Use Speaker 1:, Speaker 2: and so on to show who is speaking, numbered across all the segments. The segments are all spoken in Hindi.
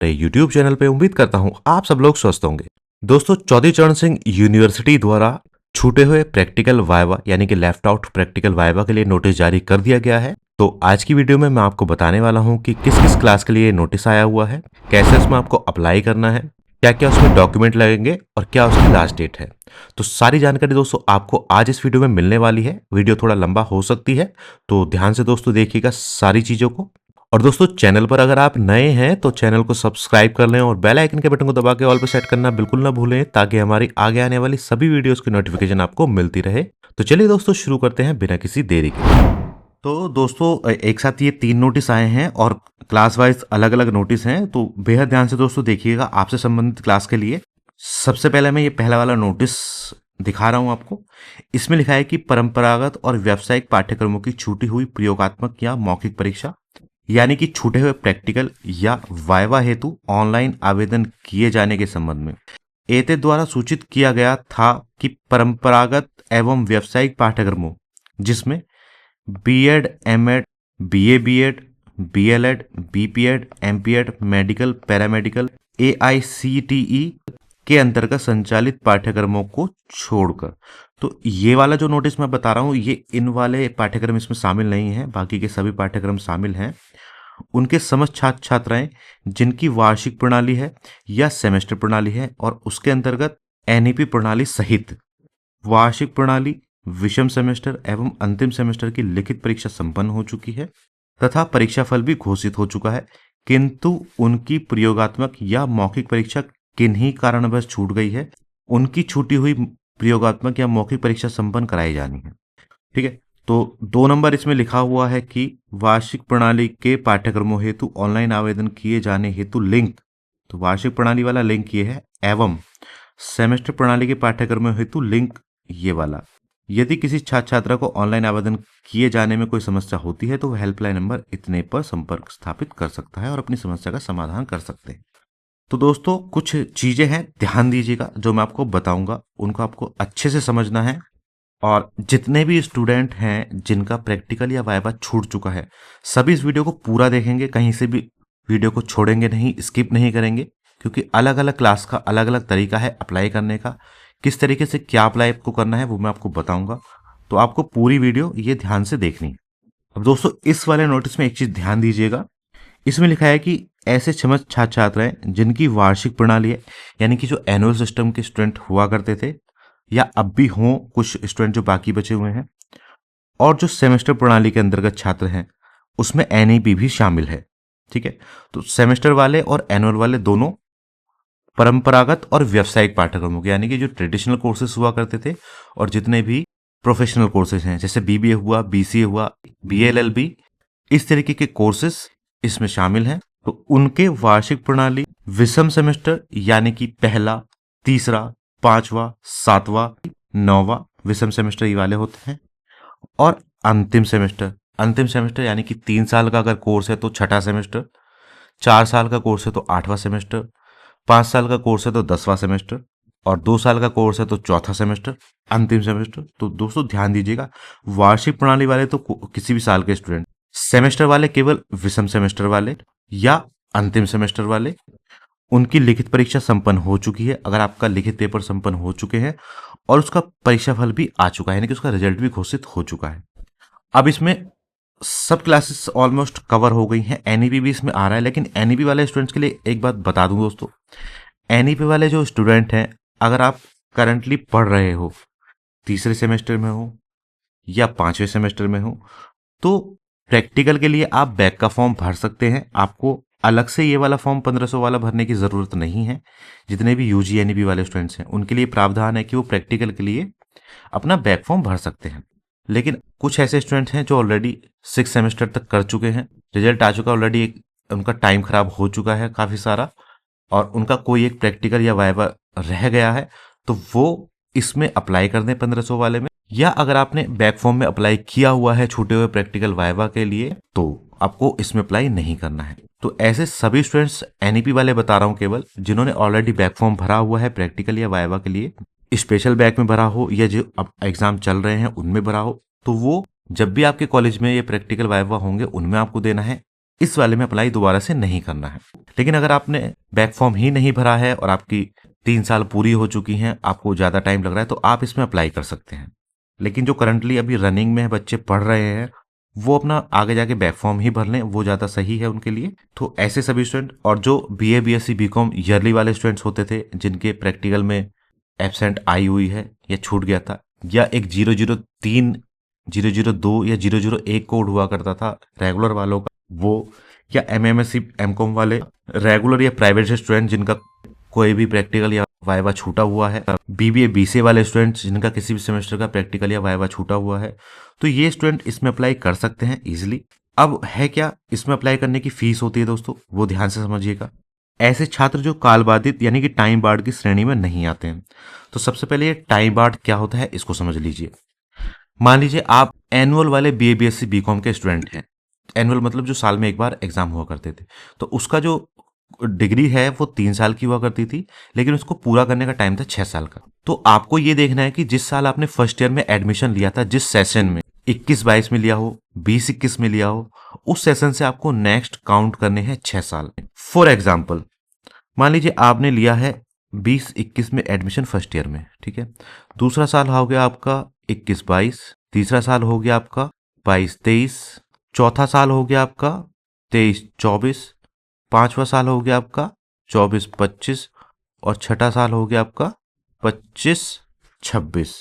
Speaker 1: यूट्यूब चैनल पे। उम्मीद करता हूँ आप सब लोग स्वस्थ होंगे। दोस्तों, चौधरी चरण सिंह यूनिवर्सिटी द्वारा छूटे हुए प्रैक्टिकल वाइवा यानी कि लेफ्ट आउट प्रैक्टिकल वाइवा के लिए नोटिस जारी कर दिया गया है। तो आज की वीडियो में मैं आपको बताने वाला हूँ कि किस किस क्लास के लिए नोटिस आया हुआ है, कैसे इसमें आपको अप्लाई करना है, क्या क्या उसमें डॉक्यूमेंट लगेंगे और क्या उसकी लास्ट डेट है। तो सारी जानकारी दोस्तों आपको आज इस वीडियो में मिलने वाली है। वीडियो थोड़ा लंबा हो सकती है, तो ध्यान से दोस्तों देखिएगा सारी चीजों को। और दोस्तों, चैनल पर अगर आप नए हैं तो चैनल को सब्सक्राइब कर लें और बेल आइकन के बटन को दबा के ऑल पे सेट करना बिल्कुल ना भूलें, ताकि हमारी आगे आने वाली सभी वीडियोस की नोटिफिकेशन आपको मिलती रहे। तो चलिए दोस्तों, शुरू करते हैं बिना किसी देरी के। तो दोस्तों, एक साथ ये 3 नोटिस आए हैं और क्लास वाइज अलग अलग नोटिस हैं, तो बेहद ध्यान से दोस्तों देखिएगा आपसे संबंधित क्लास के लिए। सबसे पहले मैं ये पहला वाला नोटिस दिखा रहा हूं आपको। इसमें लिखा है कि परंपरागत और व्यावसायिक पाठ्यक्रमों की छूटी हुई प्रयोगात्मक या मौखिक परीक्षा यानी कि छूटे हुए प्रैक्टिकल या वाइवा हेतु ऑनलाइन आवेदन किए जाने के संबंध में एते द्वारा सूचित किया गया था कि परंपरागत एवं व्यावसायिक पाठ्यक्रमों जिसमें BEd, MEd, BA, BEd, BElEd, BPEd, MPEd, medical, paramedical, AICTE के अंतर्गत संचालित पाठ्यक्रमों को छोड़कर, तो ये वाला जो नोटिस मैं बता रहा हूँ ये इन वाले पाठ्यक्रम इसमें शामिल नहीं है, बाकी के सभी पाठ्यक्रम शामिल हैं। उनके समस्त छात्र छात्राएं जिनकी वार्षिक प्रणाली है या सेमेस्टर प्रणाली है और उसके अंतर्गत एनईपी प्रणाली सहित वार्षिक प्रणाली, विषम सेमेस्टर एवं अंतिम सेमेस्टर की लिखित परीक्षा संपन्न हो चुकी है तथा परीक्षा फल भी घोषित हो चुका है, किंतु उनकी प्रयोगात्मक या मौखिक परीक्षा किन्हीं कारणवश छूट गई है, उनकी छूटी हुई प्रयोगात्मक या मौखिक परीक्षा संपन्न कराई जानी है। ठीक है, तो 2 नंबर इसमें लिखा हुआ है कि वार्षिक प्रणाली के पाठ्यक्रमों हेतु ऑनलाइन आवेदन किए जाने हेतु लिंक, तो वार्षिक प्रणाली वाला लिंक ये है, एवं सेमेस्टर प्रणाली के पाठ्यक्रमों हेतु लिंक ये वाला। यदि किसी छात्र छात्रा को ऑनलाइन आवेदन किए जाने में कोई समस्या होती है तो वह हेल्पलाइन नंबर इतने पर संपर्क स्थापित कर सकता है और अपनी समस्या का समाधान कर सकते हैं। तो दोस्तों, कुछ चीजें हैं, ध्यान दीजिएगा, जो मैं आपको बताऊंगा उनको आपको अच्छे से समझना है। और जितने भी स्टूडेंट हैं जिनका प्रैक्टिकल या वाइवा छूट चुका है, सभी इस वीडियो को पूरा देखेंगे, कहीं से भी वीडियो को छोड़ेंगे नहीं, स्किप नहीं करेंगे, क्योंकि अलग अलग क्लास का अलग अलग तरीका है अप्लाई करने का। किस तरीके से क्या अप्लाई आपको करना है वो मैं आपको बताऊंगा, तो आपको पूरी वीडियो ये ध्यान से देखनी है। अब दोस्तों, इस वाले नोटिस में एक चीज ध्यान दीजिएगा। इसमें लिखा है कि ऐसे समस्त छात्र छात्राएं जिनकी वार्षिक प्रणाली है, यानी कि जो एनुअल सिस्टम के स्टूडेंट हुआ करते थे या अब भी हों कुछ स्टूडेंट जो बाकी बचे हुए हैं, और जो सेमेस्टर प्रणाली के अंतर्गत छात्र हैं उसमें एनईपी भी शामिल है। ठीक है, तो सेमेस्टर वाले और एनुअल वाले दोनों परंपरागत और व्यावसायिक पाठ्यक्रमों के, यानी कि जो ट्रेडिशनल कोर्सेज हुआ करते थे और जितने भी प्रोफेशनल कोर्सेज हैं, जैसे बीबीए हुआ, बीसीए हुआ, बीएलएलबी, इस तरीके के कोर्सेज इसमें शामिल हैं। तो उनके वार्षिक प्रणाली विषम सेमेस्टर यानी कि पहला, तीसरा, 5वां, 7वां, 9वां विषम सेमेस्टर ये वाले होते हैं। और अंतिम सेमेस्टर यानी कि 3 साल का अगर कोर्स है तो 6ठा सेमेस्टर, 4 साल का कोर्स है तो 8वां सेमेस्टर, 5 साल का कोर्स है तो 10वां सेमेस्टर, और 2 साल का कोर्स है तो 4था सेमेस्टर, अंतिम सेमेस्टर। तो दोस्तों ध्यान दीजिएगा, वार्षिक प्रणाली वाले तो किसी भी साल के स्टूडेंट, सेमेस्टर वाले केवल विषम सेमेस्टर वाले या अंतिम सेमेस्टर वाले, उनकी लिखित परीक्षा संपन्न हो चुकी है। अगर आपका लिखित पेपर संपन्न हो चुके हैं और उसका परीक्षा फल भी आ चुका है, यानी कि उसका रिजल्ट भी घोषित हो चुका है। अब इसमें सब क्लासेस ऑलमोस्ट कवर हो गई हैं, एनईपी भी इसमें आ रहा है। लेकिन एनईपी वाले स्टूडेंट्स के लिए एक बात बता दूं दोस्तों, एनईपी वाले जो स्टूडेंट हैं, अगर आप करंटली पढ़ रहे हो, तीसरे सेमेस्टर में हो या 5वें सेमेस्टर में हो, तो प्रैक्टिकल के लिए आप बैक का फॉर्म भर सकते हैं। आपको अलग से ये वाला फॉर्म 1500 वाला भरने की ज़रूरत नहीं है। जितने भी यूजी एनईपी वाले स्टूडेंट्स हैं उनके लिए प्रावधान है कि वो प्रैक्टिकल के लिए अपना बैक फॉर्म भर सकते हैं। लेकिन कुछ ऐसे स्टूडेंट्स हैं जो ऑलरेडी 6 सेमेस्टर तक कर चुके हैं, रिजल्ट आ चुका ऑलरेडी, उनका टाइम खराब हो चुका है काफ़ी सारा, और उनका कोई एक प्रैक्टिकल या वाइवा रह गया है, तो वो इसमें अप्लाई कर दें 1500 वाले में। या अगर आपने बैक फॉर्म में अप्लाई किया हुआ है छूटे हुए प्रैक्टिकल वाइवा के लिए, तो आपको इसमें अप्लाई नहीं करना है। तो ऐसे सभी स्टूडेंट्स, एनईपी वाले बता रहा हूँ केवल, जिन्होंने ऑलरेडी बैक फॉर्म भरा हुआ है प्रैक्टिकल या वाइवा के लिए, स्पेशल बैक में भरा हो या जो अब एग्जाम चल रहे हैं उनमें भरा हो, तो वो जब भी आपके कॉलेज में ये प्रैक्टिकल वाइवा होंगे उनमें आपको देना है। इस वाले में अप्लाई दोबारा से नहीं करना है। लेकिन अगर आपने बैक फॉर्म ही नहीं भरा है और आपकी 3 साल पूरी हो चुकी हैं, आपको ज़्यादा टाइम लग रहा है, तो आप इसमें अप्लाई कर सकते हैं। लेकिन जो करंटली अभी रनिंग में है, बच्चे पढ़ रहे हैं, वो अपना आगे जाके बैक फॉर्म ही भर लें, वो ज़्यादा सही है उनके लिए। तो ऐसे सभी स्टूडेंट और जो बीए बीएससी बीकॉम ईयरली वाले स्टूडेंट्स होते थे, जिनके प्रैक्टिकल में एब्सेंट आई हुई है या छूट गया था, या एक 003 002 या 001 कोड हुआ करता था रेगुलर वालों का, वो, या एमएमएससी एमकॉम वाले रेगुलर या प्राइवेट से स्टूडेंट जिनका कोई भी प्रैक्टिकल या वाइवा छूटा हुआ है, बीबीए बीसीए वाले स्टूडेंट्स जिनका किसी भी सेमेस्टर का प्रैक्टिकल या वाइवा छूटा हुआ है, तो ये स्टूडेंट इसमें अप्लाई कर सकते हैं इजीली। अब है क्या, इसमें अप्लाई करने की फीस होती है दोस्तों, वो ध्यान से समझिएगा। ऐसे छात्र जो काल बाधित यानी कि टाइम बार्ड की श्रेणी में नहीं आते हैं, तो सबसे पहले ये टाइम बार्ड क्या होता है इसको समझ लीजिए। मान लीजिए आप एनुअल वाले बीए बीएससी बीकॉम के स्टूडेंट हैं। एनुअल मतलब जो साल में एक बार एग्जाम हुआ करते थे, तो उसका जो डिग्री है वो 3 साल की हुआ करती थी, लेकिन उसको पूरा करने का टाइम था 6 साल का। तो आपको ये देखना है कि जिस साल आपने फर्स्ट ईयर में एडमिशन लिया था, जिस सेशन में 21-22 में लिया हो, 20-21 में लिया हो, उस सेशन से आपको नेक्स्ट काउंट करने हैं 6 साल। फॉर एग्जाम्पल, मान लीजिए आपने लिया है 20-21 में एडमिशन फर्स्ट ईयर में, ठीक है। दूसरा साल हो गया आपका 21-22, तीसरा साल हो गया आपका 22-23, चौथा साल हो गया आपका 23-24, पांचवा साल हो गया आपका 24-25 और छठा साल हो गया आपका 25-26।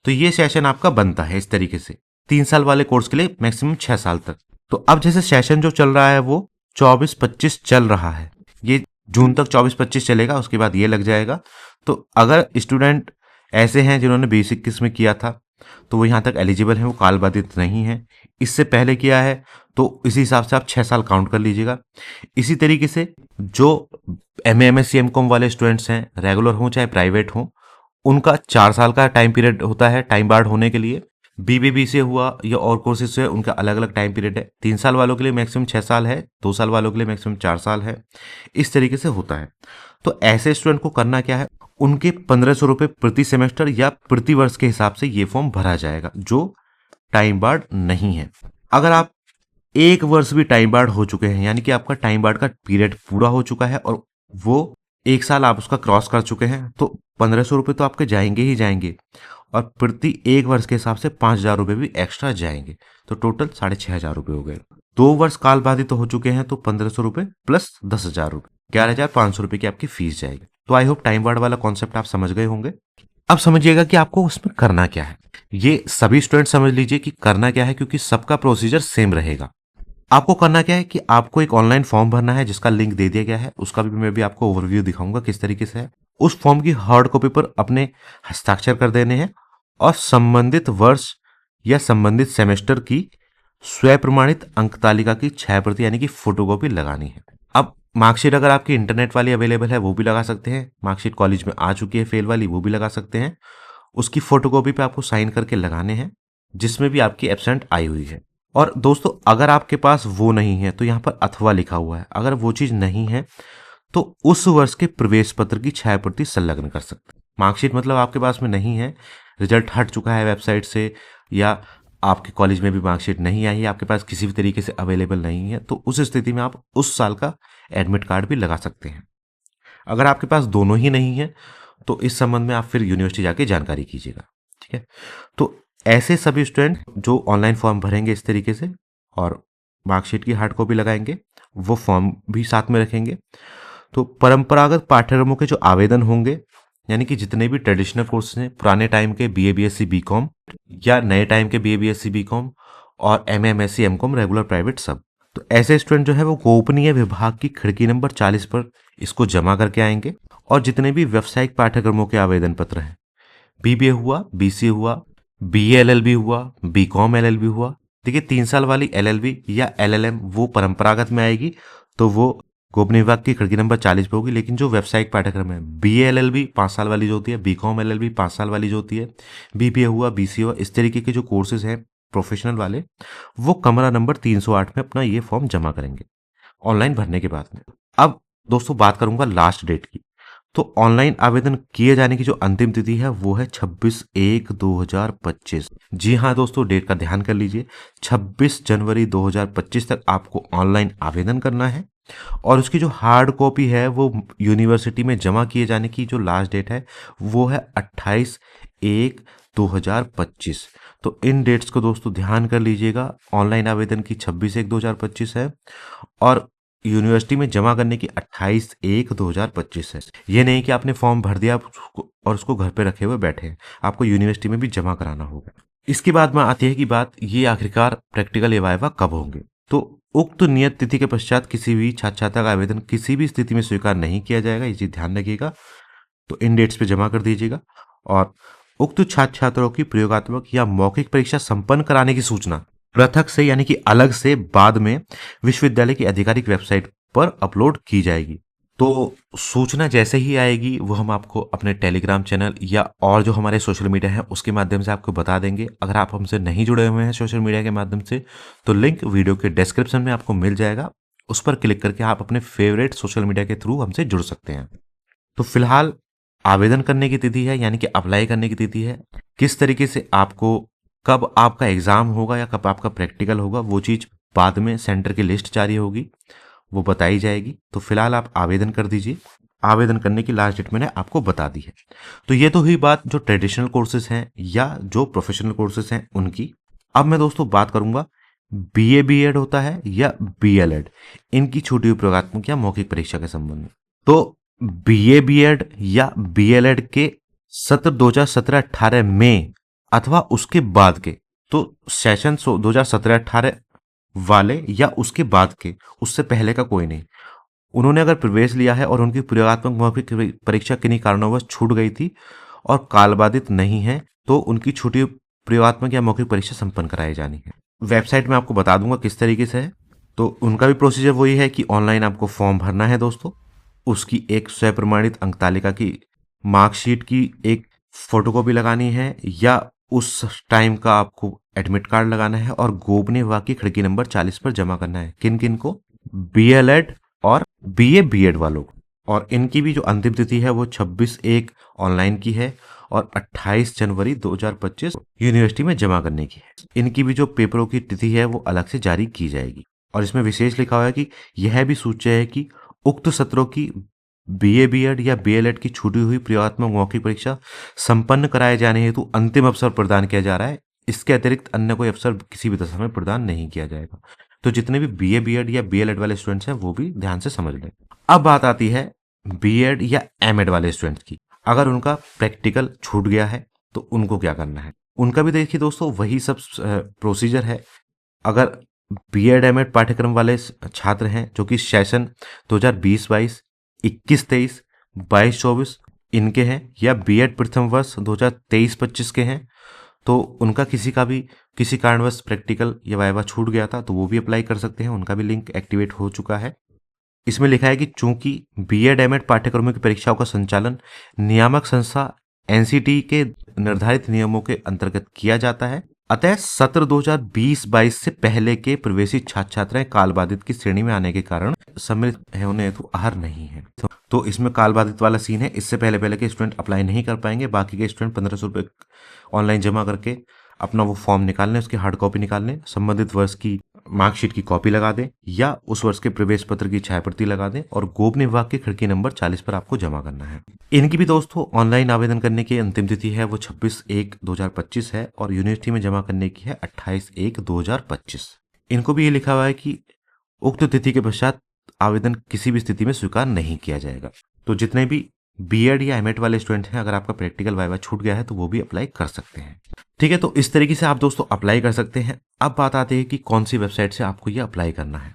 Speaker 1: तो ये सेशन आपका बनता है इस तरीके से 3 साल वाले कोर्स के लिए मैक्सिमम 6 साल तक। तो अब जैसे सेशन जो चल रहा है वो 24-25 चल रहा है, ये जून तक 24-25 चलेगा, उसके बाद ये लग जाएगा। तो अगर स्टूडेंट ऐसे हैं जिन्होंने 20-21 में किया था, तो वो यहाँ तक एलिजिबल हैं, वो काल बाधित नहीं है। इससे पहले किया है तो इसी हिसाब से आप 6 साल काउंट कर लीजिएगा। इसी तरीके से जो एमएमएससी एमकॉम वाले स्टूडेंट्स हैं, रेगुलर हों चाहे प्राइवेट हों, उनका 4 साल का टाइम पीरियड होता है टाइम बार्ड होने के लिए। बीबीबी से हुआ या और कोर्सेज से उनका अलग अलग टाइम पीरियड है। 3 साल वालों के लिए मैक्सिमम 6 साल है, 2 साल वालों के लिए मैक्सिमम 4 साल है। इस तरीके से होता है। तो ऐसे स्टूडेंट को करना क्या है, उनके 1500 रुपये प्रति सेमेस्टर या प्रति वर्ष के हिसाब से ये फॉर्म भरा जाएगा, जो टाइम बार्ड नहीं है। अगर आप एक वर्ष भी टाइम बार्ड हो चुके हैं, यानी कि आपका टाइम बार्ड का पीरियड पूरा हो चुका है और वो 1 साल आप उसका क्रॉस कर चुके हैं, तो 1500 रुपये तो आपके जाएंगे ही जाएंगे, और प्रति एक वर्ष के हिसाब से 5000 रुपये भी एक्स्ट्रा जाएंगे, तो टोटल 6500 रुपये हो गए। 2 वर्ष काल बाधित तो हो चुके हैं, तो 1500 रुपये प्लस 10,000 रुपये, 11,500 रुपये की आपकी फीस जाएगी। तो आई होप टाइम बार्ड वाला कॉन्सेप्ट आप समझ गए होंगे। अब समझिएगा कि आपको उसमें करना क्या है। ये सभी स्टूडेंट समझ लीजिए कि करना क्या है, क्योंकि सबका प्रोसीजर सेम रहेगा। आपको करना क्या है कि आपको एक ऑनलाइन फॉर्म भरना है, जिसका लिंक दे दिया गया है, उसका भी मैं भी आपको ओवरव्यू दिखाऊंगा किस तरीके से है। उस फॉर्म की हार्ड कॉपी पर अपने हस्ताक्षर कर देने हैं और संबंधित वर्ष या संबंधित सेमेस्टर की स्वयं प्रमाणित अंक तालिका की 6 प्रति यानी कि फोटोकॉपी लगानी है। अब मार्कशीट अगर आपकी इंटरनेट वाली अवेलेबल है वो भी लगा सकते हैं, मार्कशीट कॉलेज में आ चुकी है फेल वाली वो भी लगा सकते हैं। उसकी फोटोकॉपी पे आपको साइन करके लगाने हैं, जिसमें भी आपकी एब्सेंट आई हुई है। और दोस्तों अगर आपके पास वो नहीं है तो यहाँ पर अथवा लिखा हुआ है, अगर वो चीज़ नहीं है तो उस वर्ष के प्रवेश पत्र की 6 प्रति संलग्न कर सकते हैं। मार्कशीट मतलब आपके पास में नहीं है, रिजल्ट हट चुका है वेबसाइट से, या आपके कॉलेज में भी मार्कशीट नहीं आई है, आपके पास किसी भी तरीके से अवेलेबल नहीं है, तो उस स्थिति में आप उस साल का एडमिट कार्ड भी लगा सकते हैं। अगर आपके पास दोनों ही नहीं है तो इस संबंध में आप फिर यूनिवर्सिटी जाके जानकारी कीजिएगा, ठीक है। तो ऐसे सभी स्टूडेंट जो ऑनलाइन फॉर्म भरेंगे इस तरीके से और मार्कशीट की हार्ड कॉपी लगाएंगे, वो फॉर्म भी साथ में रखेंगे, तो परंपरागत पाठ्यक्रमों के जो आवेदन होंगे, यानी कि जितने भी ट्रेडिशनल कोर्स हैं, पुराने टाइम के बीए बीएससी बीकॉम या नए टाइम के बीए बीएससी बीकॉम और एमएमएससी एमकॉम रेगुलर प्राइवेट सब, तो ऐसे स्टूडेंट जो है वो गोपनीय विभाग की खिड़की नंबर 40 पर इसको जमा करके आएंगे। और जितने भी व्यावसायिक पाठ्यक्रमों के आवेदन पत्र हैं, बीबीए हुआ, बीसीए हुआ, बीए एलएलबी हुआ, बीकॉम एलएलबी हुआ, देखिए 3 साल वाली एलएलबी या एलएलएम वो परंपरागत में आएगी, तो वो गोपनीय विभाग की खिड़की नंबर 40 पे होगी। लेकिन जो व्यावसायिक पाठ्यक्रम है, बीए एलएलबी 5 साल वाली जो होती है, बीकॉम एलएलबी 5 साल वाली जो होती है, बीबीए हुआ, बीसीए हुआ, इस तरीके के जो कोर्सेज हैं प्रोफेशनल वाले, वो कमरा नंबर 308 में अपना ये फॉर्म जमा करेंगे ऑनलाइन भरने के बाद में। अब दोस्तों बात करूंगा लास्ट डेट की। तो ऑनलाइन आवेदन किए जाने की जो अंतिम तिथि है वो है 26/1/2025। जी हाँ दोस्तों, डेट का ध्यान कर लीजिए, 26 जनवरी 2025 तक आपको ऑनलाइन आवेदन करना है। और उसकी जो हार्ड कॉपी है वो यूनिवर्सिटी में जमा किए जाने की जो लास्ट डेट है वो है 28/1/2025। तो इन डेट्स को दोस्तों ध्यान कर लीजिएगा। ऑनलाइन आवेदन की 26/1/2025 है और यूनिवर्सिटी में जमा करने की 28/1/2025 है। ये नहीं कि आपने फॉर्म भर दिया और उसको घर पे रखे हुए बैठे हैं, आपको यूनिवर्सिटी में भी जमा कराना होगा। इसके बाद में आती है कि बात ये आखिरकार प्रैक्टिकल वाइवा कब होंगे। तो उक्त नियत तिथि के पश्चात किसी भी छात्र छात्रा का आवेदन किसी भी स्थिति में स्वीकार नहीं किया जाएगा, ये चीज ध्यान रखिएगा। तो इन डेट्स पे जमा कर दीजिएगा। और उक्त छात्र छात्राओं की प्रयोगात्मक या मौखिक परीक्षा संपन्न कराने की सूचना पृथक से यानी कि अलग से बाद में विश्वविद्यालय की आधिकारिक वेबसाइट पर अपलोड की जाएगी। तो सूचना जैसे ही आएगी वो हम आपको अपने टेलीग्राम चैनल या और जो हमारे सोशल मीडिया है उसके माध्यम से आपको बता देंगे। अगर आप हमसे नहीं जुड़े हुए हैं सोशल मीडिया के माध्यम से तो लिंक वीडियो के डिस्क्रिप्शन में आपको मिल जाएगा, उस पर क्लिक करके आप अपने फेवरेट सोशल मीडिया के थ्रू हमसे जुड़ सकते हैं। तो फिलहाल आवेदन करने की तिथि है यानी कि अप्लाई करने की तिथि है। किस तरीके से आपको कब आपका एग्जाम होगा या कब आपका प्रैक्टिकल होगा वो चीज बाद में सेंटर की लिस्ट जारी होगी, वो बताई जाएगी। तो फिलहाल आप आवेदन कर दीजिए। आवेदन करने की लास्ट डेट मैंने आपको बता दी है। तो ये तो हुई बात जो ट्रेडिशनल कोर्सेज हैं या जो प्रोफेशनल कोर्सेज हैं उनकी। अब मैं दोस्तों बात करूंगा बीए बीएड होता है या बीएलएड, इनकी छूटी हुई प्रयोगात्मक या मौखिक परीक्षा के संबंध में। तो बीए बीएड या बीएलएड के सत्र 2017-18 में अथवा उसके बाद के, तो सेशन 2017-18 वाले या उसके बाद के, उससे पहले का कोई नहीं, उन्होंने अगर प्रवेश लिया है और उनकी प्रयोगात्मक मौखिक परीक्षा किन्हीं कारणवश छूट गई थी और कालबाधित नहीं है तो उनकी छुट्टी प्रयोगात्मक या मौखिक परीक्षा संपन्न कराई जानी है। वेबसाइट में आपको बता दूंगा किस तरीके से है। तो उनका भी प्रोसीजर वही है कि ऑनलाइन आपको फॉर्म भरना है दोस्तों, उसकी एक स्वप्रमाणित अंक तालिका की मार्कशीट की एक फोटोकॉपी लगानी है या उस टाइम का आपको एडमिट कार्ड लगाना है और गोपनीय विभाग की खिड़की नंबर 40 पर जमा करना है। किन किन को? बीएलएड और बीए बीएड वालों को। और इनकी भी जो अंतिम तिथि है वो 26/1 ऑनलाइन की है और 28 जनवरी 2025 यूनिवर्सिटी में जमा करने की है। इनकी भी जो पेपरों की तिथि है वो अलग से जारी की जाएगी। और इसमें विशेष लिखा हुआ है कि यह भी सूच्य है कि उक्त सत्रों की बीए बीएड या बीएलएड की छूटी हुई प्रयोगात्मक मौखिक परीक्षा संपन्न कराए जाने हेतु अंतिम अवसर प्रदान किया जा रहा है। इसके अतिरिक्त अन्य कोई अवसर किसी भी दशा में प्रदान नहीं किया जाएगा। तो जितने भी बीए बीएड या बीएलएड वाले स्टूडेंट्स हैं वो भी ध्यान से समझ लें। अब बात आती है बीएड या एमएड वाले स्टूडेंट्स की। अगर उनका प्रैक्टिकल छूट गया है तो उनको क्या करना है? उनका भी देखिए दोस्तों वही सब प्रोसीजर है। अगर बीएड एमएड पाठ्यक्रम वाले छात्र हैं जो कि सेशन 2020-22, 21-23, 22-24 इनके हैं या बीएड प्रथम वर्ष 2023-25 के हैं तो उनका किसी कारणवश प्रैक्टिकल या वाइवा छूट गया था तो वो भी अप्लाई कर सकते हैं। उनका भी लिंक एक्टिवेट हो चुका है। इसमें लिखा है कि चूंकि बीएड एमएड पाठ्यक्रमों की परीक्षाओं का संचालन नियामक संस्था एनसीटी के निर्धारित नियमों के अंतर्गत किया जाता है, अतः सत्र 2020-22 से पहले के प्रवेशी छात्र छात्राएं कालबाधित की श्रेणी में आने के कारण सम्मिलित होने हेतु अर्ह नहीं है। तो इसमें कालबाधित वाला सीन है। इससे पहले के स्टूडेंट अप्लाई नहीं कर पाएंगे। बाकी के स्टूडेंट 1500 रुपये ऑनलाइन जमा करके अपना वो फॉर्म निकाल लें, उसकी हार्ड कॉपी निकाल लें, संबंधित वर्ष की मार्कशीट की कॉपी लगा दें या उस वर्ष के प्रवेश पत्र की छायाप्रति लगा दें और गोपनीय विभाग की खिड़की नंबर 40 पर आपको जमा करना है। इनकी भी दोस्तों ऑनलाइन आवेदन करने की अंतिम तिथि है वो 26/1/2025 है और यूनिवर्सिटी में जमा करने की है 28/1/2025। इनको भी ये लिखा हुआ है कि उक्त तिथि के पश्चात आवेदन किसी भी स्थिति में स्वीकार नहीं किया जाएगा। तो जितने भी बीएड या एमएड वाले स्टूडेंट हैं, अगर आपका प्रैक्टिकल वाइवा छूट गया है तो वो भी अप्लाई कर सकते हैं। ठीक है, तो इस तरीके से आप दोस्तों अप्लाई कर सकते हैं। अब बात आती है कि कौन सी वेबसाइट से आपको ये अप्लाई करना है।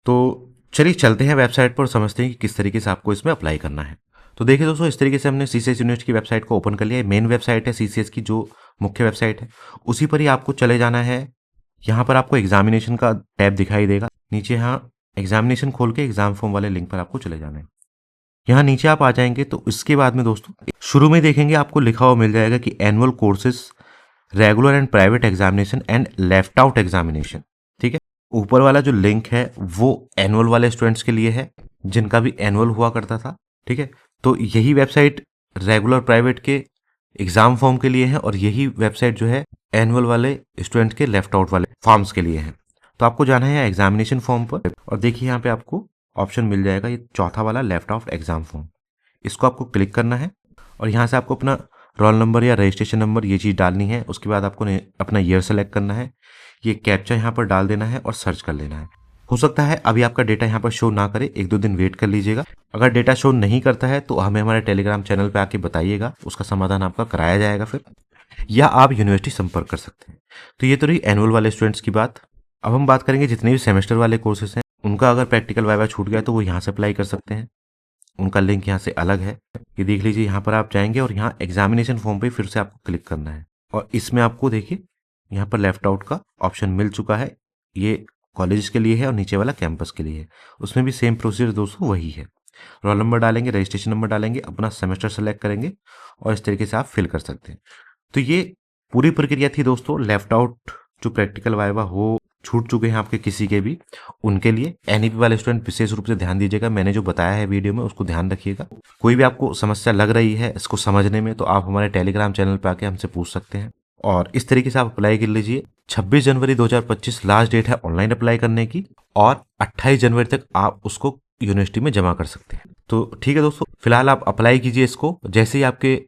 Speaker 1: तो चलिए चलते हैं वेबसाइट पर, समझते हैं कि किस तरीके से आपको इसमें अप्लाई करना है। तो देखिए दोस्तों, इस तरीके से हमने सीसीएस यूनिवर्सिटी की वेबसाइट को ओपन कर लिया है। मेन वेबसाइट है सीसीएस की, जो मुख्य वेबसाइट है, उसी पर ही आपको चले जाना है। यहाँ पर आपको एग्जामिनेशन का टैब दिखाई देगा। नीचे यहाँ एग्जामिनेशन खोल के एग्जाम फॉर्म वाले लिंक पर आपको चले जाना है। यहाँ नीचे आप आ जाएंगे तो इसके बाद में दोस्तों शुरू में देखेंगे आपको लिखा हुआ मिल जाएगा कि annual courses regular and private examination and left out examination. ठीक है, ऊपर वाला जो लिंक है वो एनुअल वाले स्टूडेंट्स के लिए है जिनका भी एनुअल हुआ करता था। ठीक है, तो यही वेबसाइट रेगुलर प्राइवेट के एग्जाम फॉर्म के लिए है और यही वेबसाइट जो है एनुअल वाले स्टूडेंट के लेफ्ट आउट वाले फॉर्म्स के लिए है। तो आपको जाना है एग्जामिनेशन फॉर्म पर और देखिए यहाँ पे आपको ऑप्शन मिल जाएगा ये चौथा वाला लेफ्ट आउट एग्जाम फॉर्म, इसको आपको क्लिक करना है और यहाँ से आपको अपना रोल नंबर या रजिस्ट्रेशन नंबर ये चीज़ डालनी है। उसके बाद आपको अपना ईयर सेलेक्ट करना है, ये कैप्चा यहाँ पर डाल देना है और सर्च कर लेना है। हो सकता है अभी आपका डेटा यहाँ पर शो ना करे, 1-2 दिन वेट कर लीजिएगा। अगर डेटा शो नहीं करता है तो हमें हमारे टेलीग्राम चैनल पे आके बताइएगा, उसका समाधान आपका कराया जाएगा फिर, या आप यूनिवर्सिटी संपर्क कर सकते हैं। तो ये तो रही एनुअल वाले स्टूडेंट्स की बात। अब हम बात करेंगे जितने भी सेमेस्टर वाले कोर्सेज हैं उनका अगर प्रैक्टिकल वाइवा छूट गया तो वो यहाँ से अप्लाई कर सकते हैं। उनका लिंक यहाँ से अलग है, ये देख लीजिए। यहाँ पर आप जाएंगे और यहाँ एग्जामिनेशन फॉर्म पे फिर से आपको क्लिक करना है और इसमें आपको देखिए यहाँ पर लेफ्ट आउट का ऑप्शन मिल चुका है। ये कॉलेज के लिए है और नीचे वाला कैंपस के लिए है। उसमें भी सेम प्रोसीजर दोस्तों वही है। रोल नंबर डालेंगे, रजिस्ट्रेशन नंबर डालेंगे, अपना सेमेस्टर सेलेक्ट करेंगे और इस तरीके से आप फिल कर सकते हैं। तो ये पूरी प्रक्रिया थी दोस्तों लेफ्ट आउट जो प्रैक्टिकल वाइवा हो छूट चुके हैं आपके किसी के भी, उनके लिए। एनईपी वाले स्टूडेंट विशेष रूप से ध्यान दीजिएगा, मैंने जो बताया है वीडियो में उसको ध्यान रखिएगा। कोई भी आपको समस्या लग रही है इसको समझने में तो आप हमारे टेलीग्राम चैनल पर आके हमसे पूछ सकते हैं और इस तरीके से आप अप्लाई कर लीजिए। 26 जनवरी 2025 लास्ट डेट है ऑनलाइन अप्लाई करने की और 28 जनवरी तक आप उसको यूनिवर्सिटी में जमा कर सकते हैं। तो ठीक है दोस्तों, फिलहाल आप अप्लाई कीजिए इसको। जैसे ही आपके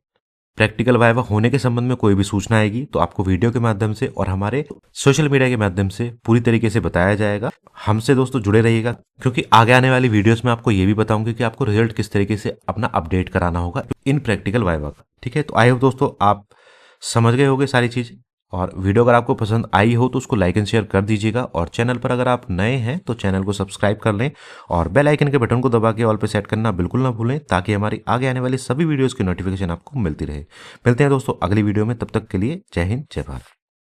Speaker 1: प्रैक्टिकल वाइवा होने के संबंध में कोई भी सूचना आएगी तो आपको वीडियो के माध्यम से और हमारे सोशल मीडिया के माध्यम से पूरी तरीके से बताया जाएगा। हमसे दोस्तों जुड़े रहिएगा क्योंकि आगे आने वाली वीडियोस में आपको ये भी बताऊंगी कि आपको रिजल्ट किस तरीके से अपना अपडेट कराना होगा इन प्रैक्टिकल वाइवा का। ठीक है, तो आई होप दोस्तों आप समझ गए होंगे सारी चीज़। और वीडियो अगर आपको पसंद आई हो तो उसको लाइक एंड शेयर कर दीजिएगा और चैनल पर अगर आप नए हैं तो चैनल को सब्सक्राइब कर लें और बेल आइकन के बटन को दबा के ऑल पे सेट करना बिल्कुल ना भूलें ताकि हमारी आगे आने वाली सभी वीडियोस की नोटिफिकेशन आपको मिलती रहे। मिलते हैं दोस्तों अगली वीडियो में, तब तक के लिए जय हिंद जय भारत।